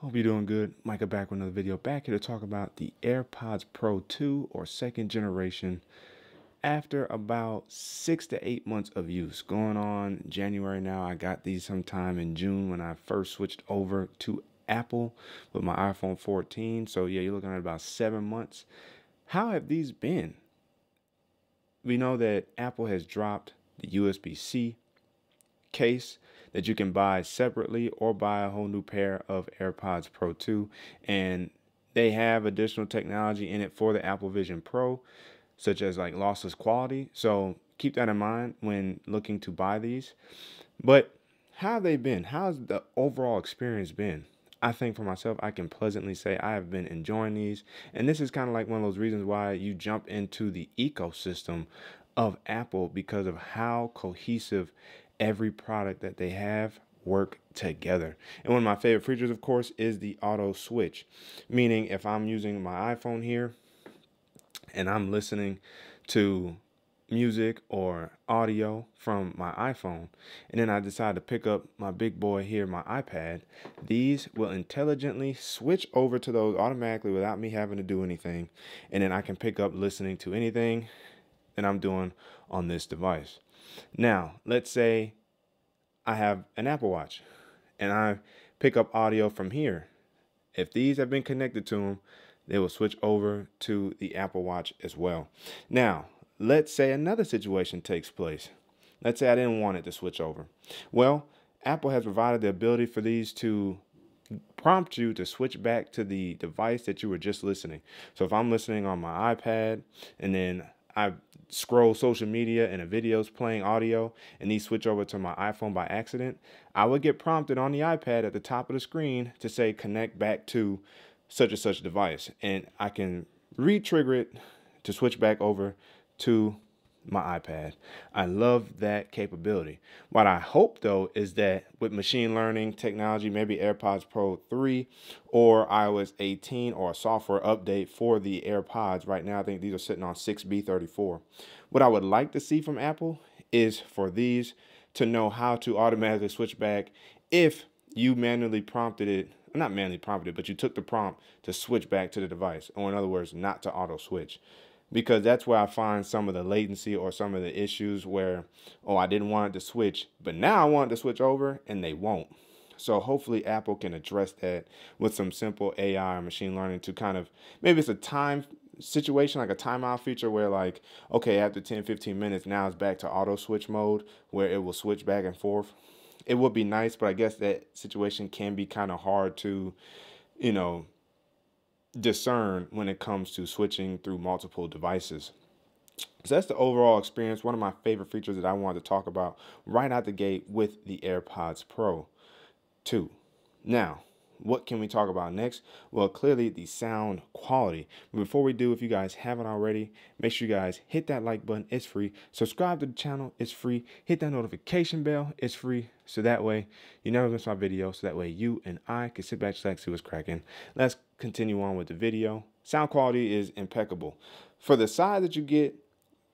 Hope you're doing good. Micah back with another video. Back here to talk about the AirPods Pro 2 or second generation after about 6 to 8 months of use. Going on January now. I got these sometime in June when I first switched over to Apple with my iPhone 14. So yeah, you're looking at about 7 months. How have these been? We know that Apple has dropped the USB-C case that you can buy separately or buy a whole new pair of AirPods Pro 2, and they have additional technology in it for the Apple Vision Pro, such as like lossless quality. So keep that in mind when looking to buy these. But how have they been? How's the overall experience been? I think for myself, I can pleasantly say I have been enjoying these. And this is kind of like one of those reasons why you jump into the ecosystem of Apple, because of how cohesive every product that they have work together. And one of my favorite features, of course, is the auto switch, meaning if I'm using my iPhone here and I'm listening to music or audio from my iPhone, and then I decide to pick up my big boy here, my iPad, these will intelligently switch over to those automatically without me having to do anything. And then I can pick up listening to anything that I'm doing on this device. Now, let's say I have an Apple Watch and I pick up audio from here. If these have been connected to them, they will switch over to the Apple Watch as well. Now, let's say another situation takes place. Let's say I didn't want it to switch over. Well, Apple has provided the ability for these to prompt you to switch back to the device that you were just listening. So if I'm listening on my iPad and then I scroll social media and a video's playing audio and these switch over to my iPhone by accident, I would get prompted on the iPad at the top of the screen to say connect back to such and such device, and I can re-trigger it to switch back over to my iPad. I love that capability. What I hope though is that with machine learning technology, maybe AirPods Pro 3 or iOS 18 or a software update for the AirPods. Right now I think these are sitting on 6B34. What I would like to see from Apple is for these to know how to automatically switch back if you manually prompted it, not manually prompted it, but you took the prompt to switch back to the device, or in other words, not to auto switch. Because that's where I find some of the latency or some of the issues where, oh, I didn't want it to switch, but now I want it to switch over and they won't. So hopefully Apple can address that with some simple AI or machine learning to kind of, maybe it's a time situation, like a timeout feature where like, okay, after 10, 15 minutes, now it's back to auto switch mode where it will switch back and forth. It would be nice, but I guess that situation can be kind of hard to, discern when it comes to switching through multiple devices. So that's the overall experience. One of my favorite features that I wanted to talk about right out the gate with the AirPods Pro 2. Now, what can we talk about next? Well, clearly the sound quality. But before we do, if you guys haven't already, make sure you guys hit that like button. It's free. Subscribe to the channel. It's free. Hit that notification bell. It's free. So that way you never miss my video. So that way you and I can sit back, relax, see what's cracking. Let's continue on with the video. Sound quality is impeccable. For the size that you get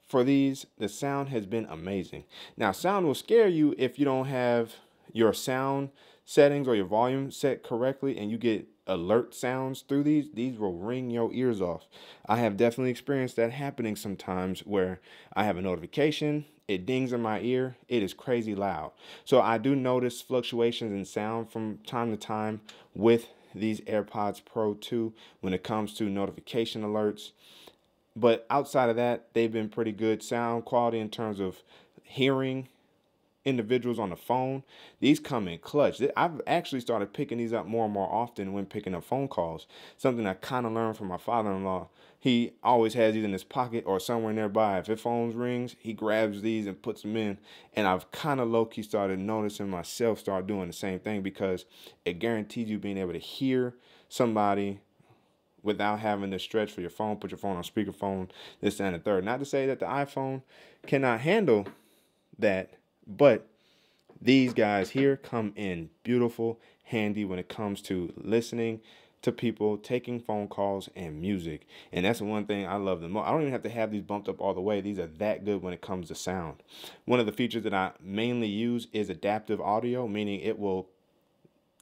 for these, the sound has been amazing. Now, sound will scare you if you don't have your sound settings or your volume set correctly and you get alert sounds through these will ring your ears off. I have definitely experienced that happening sometimes where I have a notification, it dings in my ear, it is crazy loud. So I do notice fluctuations in sound from time to time with these AirPods Pro 2 when it comes to notification alerts. But outside of that, they've been pretty good sound quality in terms of hearing individuals on the phone. These come in clutch. I've actually started picking these up more and more often when picking up phone calls. Something I kind of learned from my father-in-law. He always has these in his pocket or somewhere nearby. If his phone rings, he grabs these and puts them in. And I've kind of low-key started noticing myself start doing the same thing, because it guarantees you being able to hear somebody without having to stretch for your phone, put your phone on speakerphone, this and the third. Not to say that the iPhone cannot handle that, but these guys here come in beautiful, handy when it comes to listening to people, taking phone calls, and music. And that's the one thing I love the most. I don't even have to have these bumped up all the way. These are that good when it comes to sound. One of the features that I mainly use is adaptive audio, meaning it will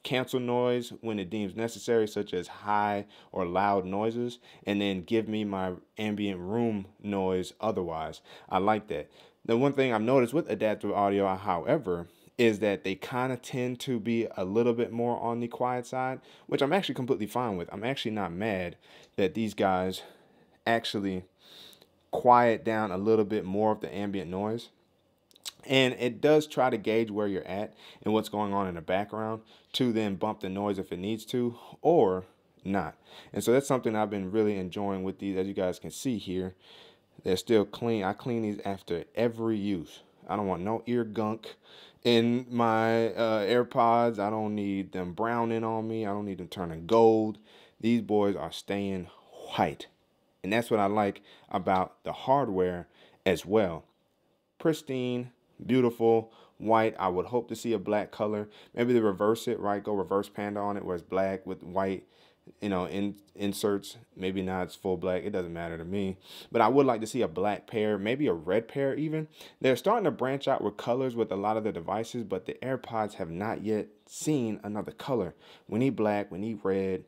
cancel noise when it deems necessary, such as high or loud noises, and then give me my ambient room noise otherwise. I like that. The one thing I've noticed with adaptive audio, however, is that they kind of tend to be a little bit more on the quiet side, which I'm actually completely fine with. I'm actually not mad that these guys actually quiet down a little bit more of the ambient noise. And it does try to gauge where you're at and what's going on in the background to then bump the noise if it needs to or not. And so that's something I've been really enjoying with these. As you guys can see here, they're still clean. I clean these after every use. I don't want no ear gunk in my AirPods. I don't need them browning on me. I don't need them turning gold. These boys are staying white. And that's what I like about the hardware as well. Pristine, beautiful, white. I would hope to see a black color. Maybe they reverse it, right? Go reverse panda on it where it's black with white, inserts. Maybe not, it's full black. It doesn't matter to me. But I would like to see a black pair, maybe a red pair even. They're starting to branch out with colors with a lot of the devices, but the AirPods have not yet seen another color. We need black, we need red.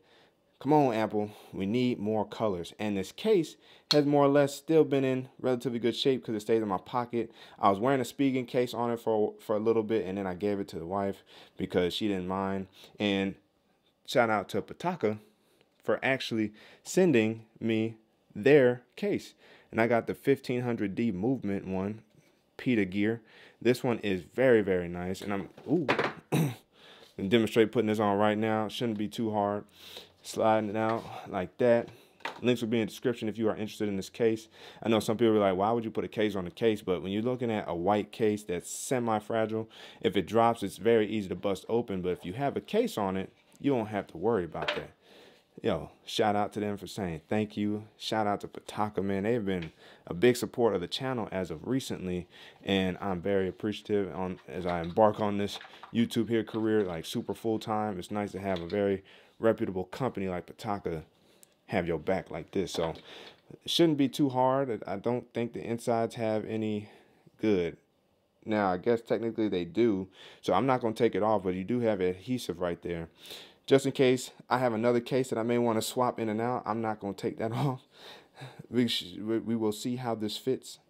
Come on, Apple, we need more colors. And this case has more or less still been in relatively good shape because it stays in my pocket. I was wearing a speaking case on it for a little bit, and then I gave it to the wife because she didn't mind. And shout out to Pataka for actually sending me their case. And I got the 1500D movement one, PETA gear. This one is very, very nice. And I'm, gonna demonstrate putting this on right now. Shouldn't be too hard. Sliding it out like that. Links will be in the description if you are interested in this case. I know some people are like, why would you put a case on the case? But when you're looking at a white case that's semi-fragile, if it drops, it's very easy to bust open. But if you have a case on it, you don't have to worry about that. Yo, shout out to them for saying thank you. Shout out to Pataka, man. They've been a big support of the channel as of recently, and I'm very appreciative as I embark on this YouTube here career, like super full time. It's nice to have a very reputable company like Pataka have your back like this. So it shouldn't be too hard. I don't think the insides have any good. Now, I guess technically they do, so I'm not going to take it off, but you do have adhesive right there. Just in case I have another case that I may want to swap in and out, I'm not going to take that off. We will see how this fits.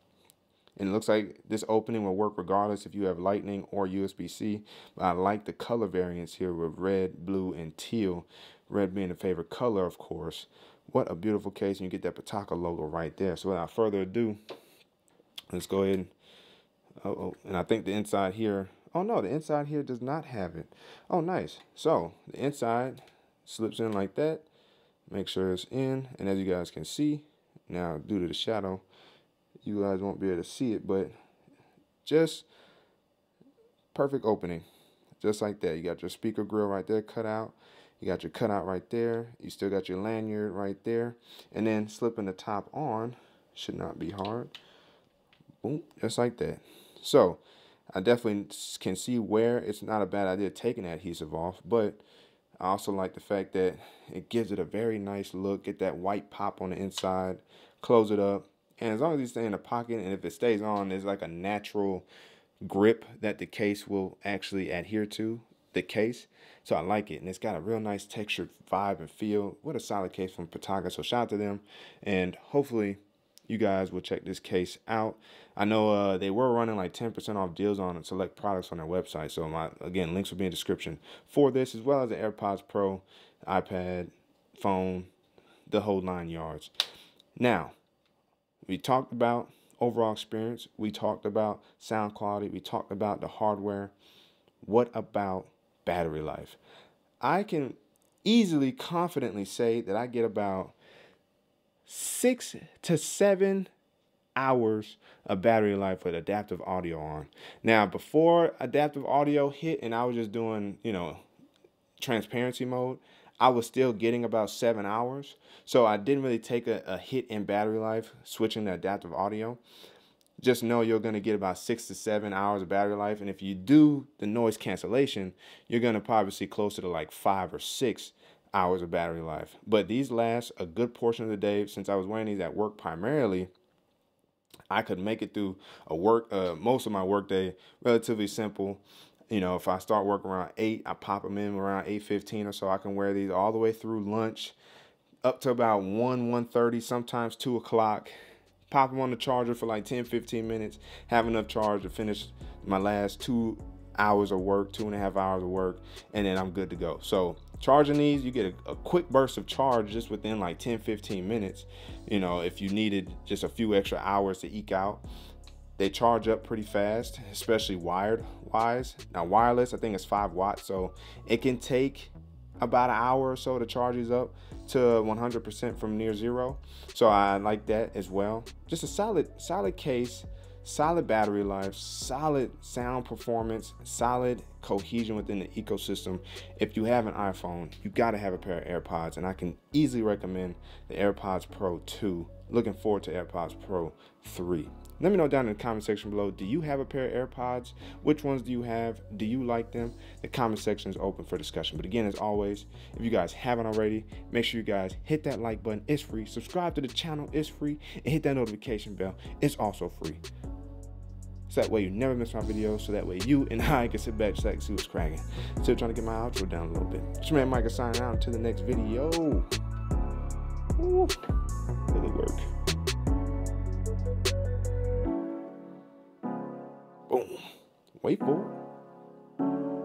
And it looks like this opening will work regardless if you have Lightning or USB-C. But I like the color variants here with red, blue, and teal. Red being the favorite color, of course. What a beautiful case. And you get that Pataka logo right there. So without further ado, let's go ahead and... and I think the inside here... Oh, no, the inside here does not have it. Oh, nice. So the inside slips in like that. Make sure it's in. And as you guys can see, now due to the shadow, you guys won't be able to see it, but just perfect opening. Just like that. You got your speaker grill right there cut out. You got your cutout right there. You still got your lanyard right there. And then slipping the top on should not be hard. Boom, just like that. So I definitely can see where it's not a bad idea taking that adhesive off, but I also like the fact that it gives it a very nice look. Get that white pop on the inside. Close it up. And as long as you stay in the pocket, and if it stays on, there's like a natural grip that the case will actually adhere to the case. So I like it. And it's got a real nice textured vibe and feel. What a solid case from Pataka. So shout out to them. And hopefully you guys will check this case out. I know they were running like 10% off deals on select products on their website. So again, links will be in the description for this, as well as the AirPods Pro, iPad, phone, the whole 9 yards. Now, we talked about overall experience. We talked about sound quality. We talked about the hardware. What about battery life? I can easily, confidently say that I get about 6 to 7 hours of battery life with adaptive audio on. Now, before adaptive audio hit and I was just doing, transparency mode, I was still getting about 7 hours. So I didn't really take a hit in battery life switching to adaptive audio. Just know you're going to get about 6 to 7 hours of battery life. And if you do the noise cancellation, you're going to probably see closer to like 5 or 6 hours of battery life. But these last a good portion of the day. Since I was wearing these at work primarily, I could make it through most of my work day relatively simple. You know, if I start work around 8, I pop them in around 8:15 or so. I can wear these all the way through lunch, up to about 1:30, sometimes 2 o'clock. Pop them on the charger for like 10-15 minutes, have enough charge to finish my last 2 hours of work, 2.5 hours of work, and then I'm good to go. So charging these, you get a quick burst of charge just within like 10-15 minutes. You know, if you needed just a few extra hours to eke out, they charge up pretty fast, especially wired wise. Now wireless, I think it's 5 watts, so it can take about an hour or so to charge these up to 100% from near zero. So I like that as well. Just a solid case, solid battery life, solid sound performance, solid cohesion within the ecosystem. If you have an iPhone, you got to have a pair of AirPods, and I can easily recommend the AirPods Pro 2. Looking forward to AirPods Pro 3. Let me know down in the comment section below, do you have a pair of AirPods? Which ones do you have? Do you like them? The comment section is open for discussion. But again, as always, if you guys haven't already, make sure you guys hit that like button. It's free. Subscribe to the channel. It's free. And hit that notification bell. It's also free. So that way you never miss my videos. So that way you and I can sit back and see what's cracking. Still trying to get my outro down a little bit. It's your man Micah signing out until the next video. Ooh, really work. Boom. Wait for it.